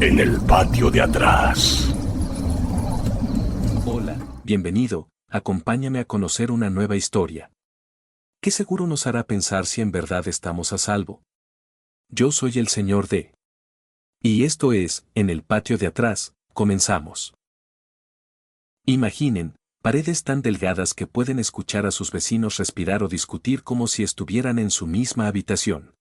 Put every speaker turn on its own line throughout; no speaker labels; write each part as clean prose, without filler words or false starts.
En el patio de atrás.
Hola, bienvenido, acompáñame a conocer una nueva historia, que seguro nos hará pensar si en verdad estamos a salvo. Yo soy el Señor D. Y esto es, En el patio de atrás, comenzamos. Imaginen, paredes tan delgadas que pueden escuchar a sus vecinos respirar o discutir como si estuvieran en su misma habitación.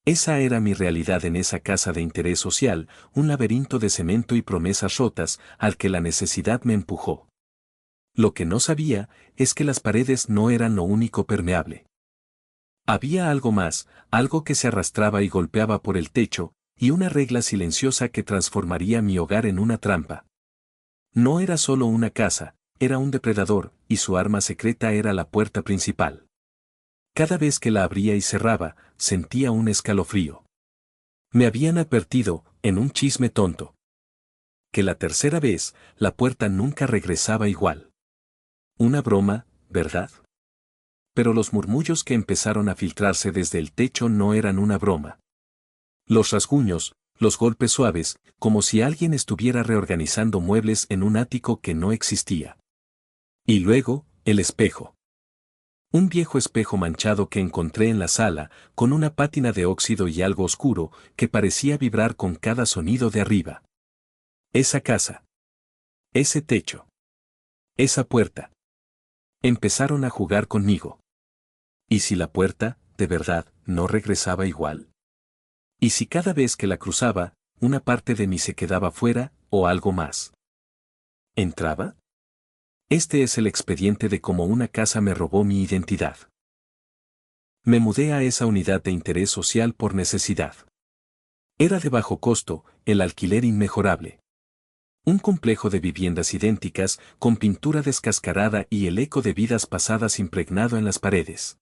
Esa era mi realidad en esa casa de interés social, un laberinto de cemento y promesas rotas al que la necesidad me empujó. Lo que no sabía es que las paredes no eran lo único permeable. Había algo más, algo que se arrastraba y golpeaba por el techo, y una regla silenciosa que transformaría mi hogar en una trampa. No era solo una casa, era un depredador, y su arma secreta era la puerta principal. Cada vez que la abría y cerraba, sentía un escalofrío. Me habían advertido, en un chisme tonto, que la tercera vez, la puerta nunca regresaba igual. Una broma, ¿verdad? Pero los murmullos que empezaron a filtrarse desde el techo no eran una broma. Los rasguños, los golpes suaves, como si alguien estuviera reorganizando muebles en un ático que no existía. Y luego, el espejo. Un viejo espejo manchado que encontré en la sala, con una pátina de óxido y algo oscuro, que parecía vibrar con cada sonido de arriba. Esa casa. Ese techo. Esa puerta. Empezaron a jugar conmigo. ¿Y si la puerta, de verdad, no regresaba igual? ¿Y si cada vez que la cruzaba, una parte de mí se quedaba fuera, o algo más? ¿Entraba? Este es el expediente de cómo una casa me robó mi identidad. Me mudé a esa unidad de interés social por necesidad. Era de bajo costo, el alquiler inmejorable. Un complejo de viviendas idénticas, con pintura descascarada y el eco de vidas pasadas impregnado en las paredes.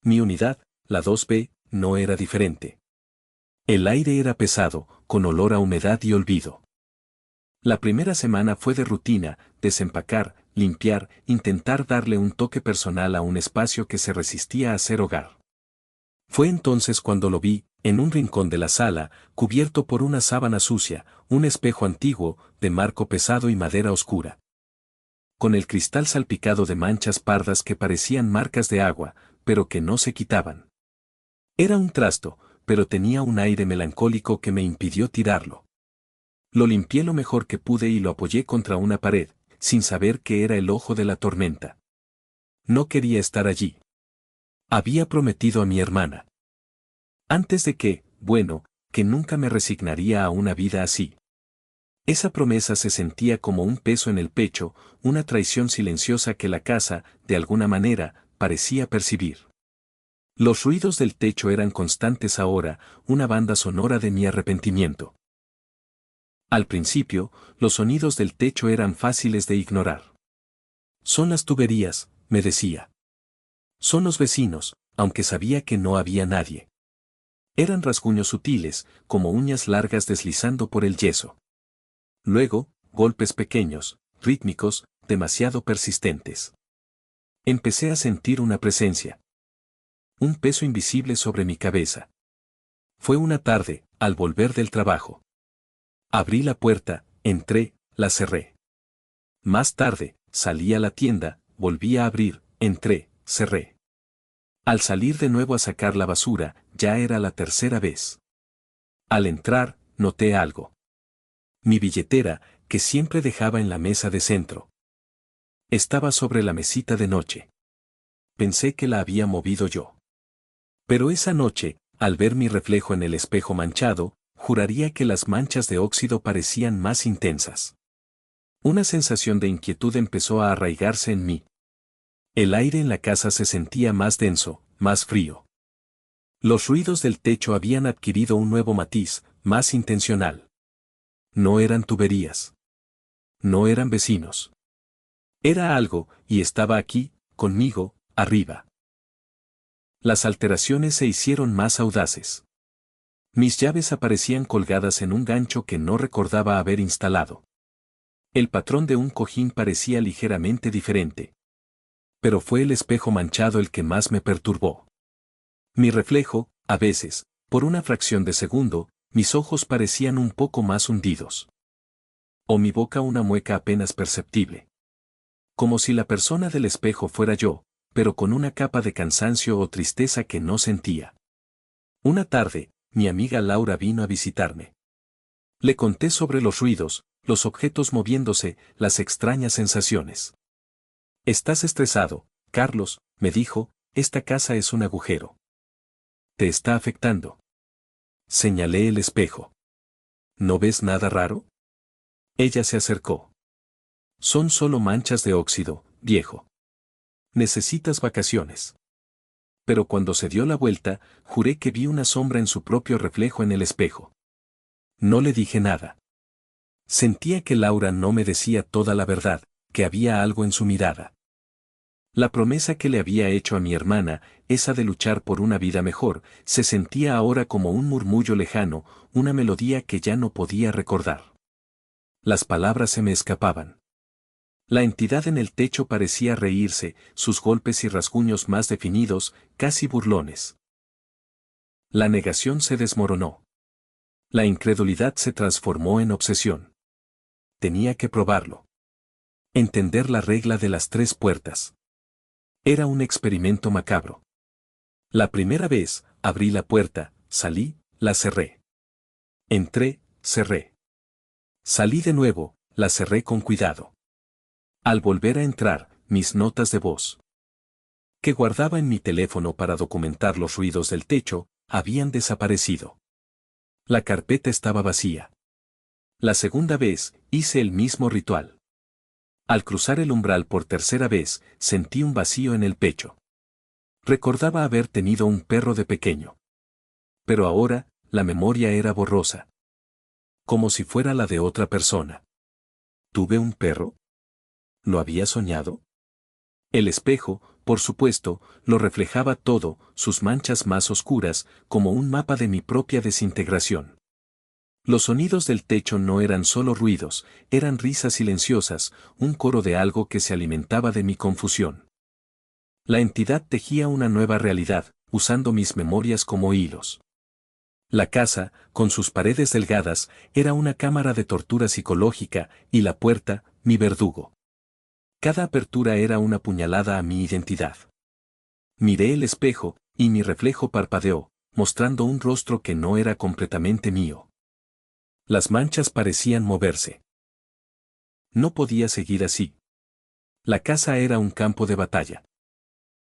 Mi unidad, la 2B, no era diferente. El aire era pesado, con olor a humedad y olvido. La primera semana fue de rutina, desempacar, limpiar, intentar darle un toque personal a un espacio que se resistía a ser hogar. Fue entonces cuando lo vi, en un rincón de la sala, cubierto por una sábana sucia, un espejo antiguo, de marco pesado y madera oscura. Con el cristal salpicado de manchas pardas que parecían marcas de agua, pero que no se quitaban. Era un trasto, pero tenía un aire melancólico que me impidió tirarlo. Lo limpié lo mejor que pude y lo apoyé contra una pared, sin saber que era el ojo de la tormenta. No quería estar allí. Había prometido a mi hermana. Antes de que, bueno, que nunca me resignaría a una vida así. Esa promesa se sentía como un peso en el pecho, una traición silenciosa que la casa, de alguna manera, parecía percibir. Los ruidos del techo eran constantes ahora, una banda sonora de mi arrepentimiento. Al principio, los sonidos del techo eran fáciles de ignorar. Son las tuberías, me decía. Son los vecinos, aunque sabía que no había nadie. Eran rasguños sutiles, como uñas largas deslizando por el yeso. Luego, golpes pequeños, rítmicos, demasiado persistentes. Empecé a sentir una presencia. Un peso invisible sobre mi cabeza. Fue una tarde, al volver del trabajo. Abrí la puerta, entré, la cerré. Más tarde, salí a la tienda, volví a abrir, entré, cerré. Al salir de nuevo a sacar la basura, ya era la tercera vez. Al entrar, noté algo. Mi billetera, que siempre dejaba en la mesa de centro. Estaba sobre la mesita de noche. Pensé que la había movido yo. Pero esa noche, al ver mi reflejo en el espejo manchado, juraría que las manchas de óxido parecían más intensas. Una sensación de inquietud empezó a arraigarse en mí. El aire en la casa se sentía más denso, más frío. Los ruidos del techo habían adquirido un nuevo matiz, más intencional. No eran tuberías. No eran vecinos. Era algo, y estaba aquí, conmigo, arriba. Las alteraciones se hicieron más audaces. Mis llaves aparecían colgadas en un gancho que no recordaba haber instalado. El patrón de un cojín parecía ligeramente diferente. Pero fue el espejo manchado el que más me perturbó. Mi reflejo, a veces, por una fracción de segundo, mis ojos parecían un poco más hundidos. O mi boca una mueca apenas perceptible. Como si la persona del espejo fuera yo, pero con una capa de cansancio o tristeza que no sentía. Una tarde, mi amiga Laura vino a visitarme. Le conté sobre los ruidos, los objetos moviéndose, las extrañas sensaciones. «Estás estresado, Carlos», me dijo, «esta casa es un agujero. ¿Te está afectando?». Señalé el espejo. «¿No ves nada raro?». Ella se acercó. «Son solo manchas de óxido, viejo. Necesitas vacaciones». Pero cuando se dio la vuelta, juré que vi una sombra en su propio reflejo en el espejo. No le dije nada. Sentía que Laura no me decía toda la verdad, que había algo en su mirada. La promesa que le había hecho a mi hermana, esa de luchar por una vida mejor, se sentía ahora como un murmullo lejano, una melodía que ya no podía recordar. Las palabras se me escapaban. La entidad en el techo parecía reírse, sus golpes y rasguños más definidos, casi burlones. La negación se desmoronó. La incredulidad se transformó en obsesión. Tenía que probarlo. Entender la regla de las 3 puertas. Era un experimento macabro. La primera vez, abrí la puerta, salí, la cerré. Entré, cerré. Salí de nuevo, la cerré con cuidado. Al volver a entrar, mis notas de voz, que guardaba en mi teléfono para documentar los ruidos del techo, habían desaparecido. La carpeta estaba vacía. La segunda vez, hice el mismo ritual. Al cruzar el umbral por tercera vez, sentí un vacío en el pecho. Recordaba haber tenido un perro de pequeño. Pero ahora, la memoria era borrosa. Como si fuera la de otra persona. ¿Tuve un perro? ¿Lo había soñado? El espejo, por supuesto, lo reflejaba todo, sus manchas más oscuras, como un mapa de mi propia desintegración. Los sonidos del techo no eran solo ruidos, eran risas silenciosas, un coro de algo que se alimentaba de mi confusión. La entidad tejía una nueva realidad, usando mis memorias como hilos. La casa, con sus paredes delgadas, era una cámara de tortura psicológica, y la puerta, mi verdugo. Cada apertura era una puñalada a mi identidad. Miré el espejo, y mi reflejo parpadeó, mostrando un rostro que no era completamente mío. Las manchas parecían moverse. No podía seguir así. La casa era un campo de batalla.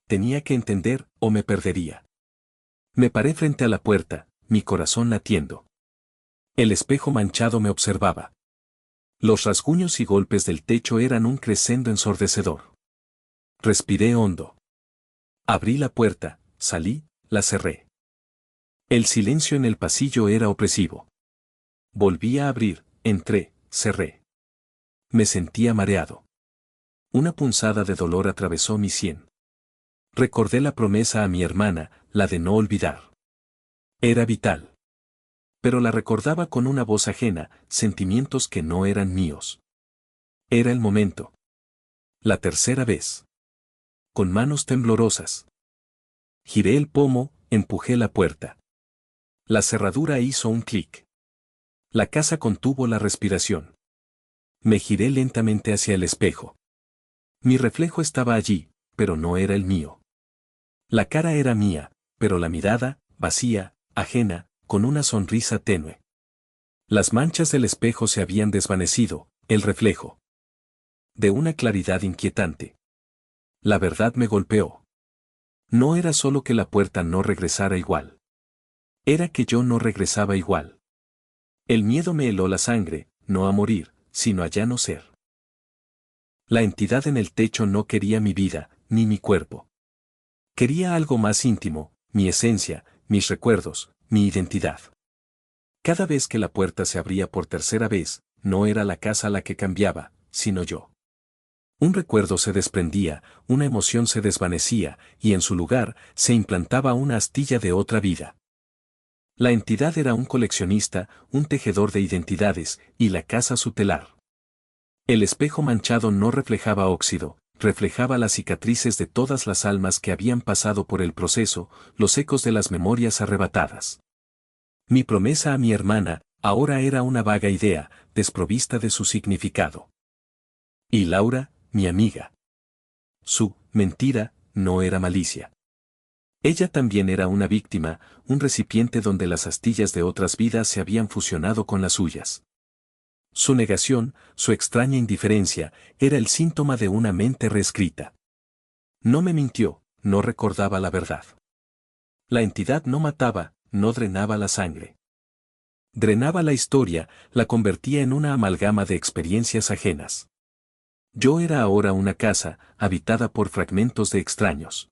Tenía que entender, o me perdería. Me paré frente a la puerta, mi corazón latiendo. El espejo manchado me observaba. Los rasguños y golpes del techo eran un crescendo ensordecedor. Respiré hondo. Abrí la puerta, salí, la cerré. El silencio en el pasillo era opresivo. Volví a abrir, entré, cerré. Me sentía mareado. Una punzada de dolor atravesó mi sien. Recordé la promesa a mi hermana, la de no olvidar. Era vital. Pero la recordaba con una voz ajena, sentimientos que no eran míos. Era el momento. La tercera vez. Con manos temblorosas. Giré el pomo, empujé la puerta. La cerradura hizo un clic. La casa contuvo la respiración. Me giré lentamente hacia el espejo. Mi reflejo estaba allí, pero no era el mío. La cara era mía, pero la mirada, vacía, ajena, con una sonrisa tenue. Las manchas del espejo se habían desvanecido, el reflejo. De una claridad inquietante. La verdad me golpeó. No era solo que la puerta no regresara igual. Era que yo no regresaba igual. El miedo me heló la sangre, no a morir, sino a ya no ser. La entidad en el techo no quería mi vida, ni mi cuerpo. Quería algo más íntimo, mi esencia, mis recuerdos, mi identidad. Cada vez que la puerta se abría por tercera vez, no era la casa la que cambiaba, sino yo. Un recuerdo se desprendía, una emoción se desvanecía, y en su lugar se implantaba una astilla de otra vida. La entidad era un coleccionista, un tejedor de identidades, y la casa su telar. El espejo manchado no reflejaba óxido, reflejaba las cicatrices de todas las almas que habían pasado por el proceso, los ecos de las memorias arrebatadas. Mi promesa a mi hermana ahora era una vaga idea, desprovista de su significado. Y Laura, mi amiga. Su mentira no era malicia. Ella también era una víctima, un recipiente donde las astillas de otras vidas se habían fusionado con las suyas. Su negación, su extraña indiferencia, era el síntoma de una mente reescrita. No me mintió, no recordaba la verdad. La entidad no mataba, no drenaba la sangre. Drenaba la historia, la convertía en una amalgama de experiencias ajenas. Yo era ahora una casa, habitada por fragmentos de extraños.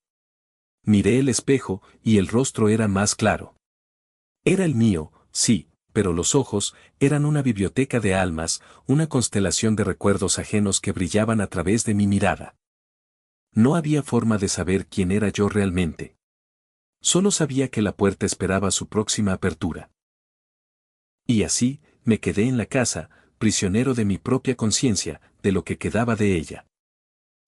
Miré el espejo, y el rostro era más claro. Era el mío, sí, pero los ojos eran una biblioteca de almas, una constelación de recuerdos ajenos que brillaban a través de mi mirada. No había forma de saber quién era yo realmente. Solo sabía que la puerta esperaba su próxima apertura. Y así, me quedé en la casa, prisionero de mi propia conciencia, de lo que quedaba de ella.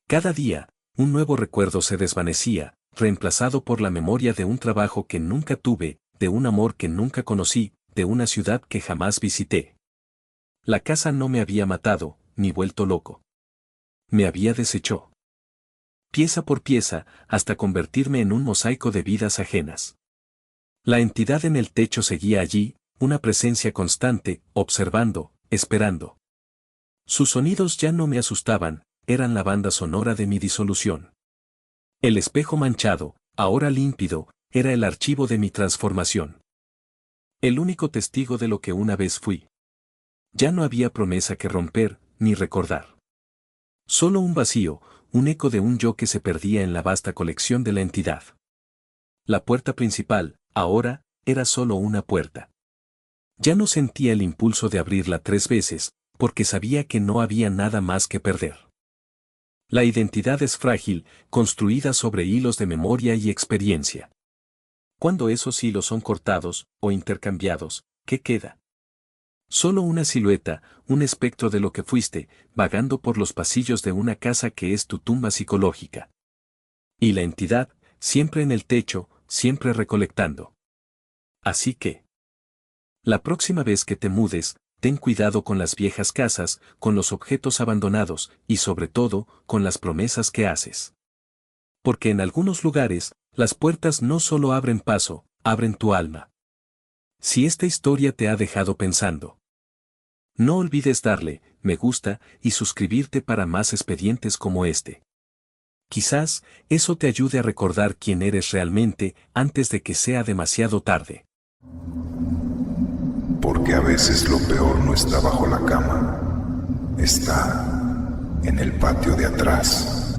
Cada día, un nuevo recuerdo se desvanecía, reemplazado por la memoria de un trabajo que nunca tuve, de un amor que nunca conocí, de una ciudad que jamás visité. La casa no me había matado, ni vuelto loco. Me había deshecho. Pieza por pieza, hasta convertirme en un mosaico de vidas ajenas. La entidad en el techo seguía allí, una presencia constante, observando, esperando. Sus sonidos ya no me asustaban, eran la banda sonora de mi disolución. El espejo manchado, ahora límpido, era el archivo de mi transformación. El único testigo de lo que una vez fui. Ya no había promesa que romper, ni recordar. Solo un vacío, un eco de un yo que se perdía en la vasta colección de la entidad. La puerta principal, ahora, era solo una puerta. Ya no sentía el impulso de abrirla 3 veces, porque sabía que no había nada más que perder. La identidad es frágil, construida sobre hilos de memoria y experiencia. Cuando esos hilos son cortados, o intercambiados, ¿qué queda? Solo una silueta, un espectro de lo que fuiste, vagando por los pasillos de una casa que es tu tumba psicológica. Y la entidad, siempre en el techo, siempre recolectando. Así que, la próxima vez que te mudes, ten cuidado con las viejas casas, con los objetos abandonados, y sobre todo, con las promesas que haces. Porque en algunos lugares, las puertas no solo abren paso, abren tu alma. Si esta historia te ha dejado pensando, no olvides darle me gusta y suscribirte para más expedientes como este. Quizás eso te ayude a recordar quién eres realmente antes de que sea demasiado tarde.
Porque a veces lo peor no está bajo la cama, está en el patio de atrás.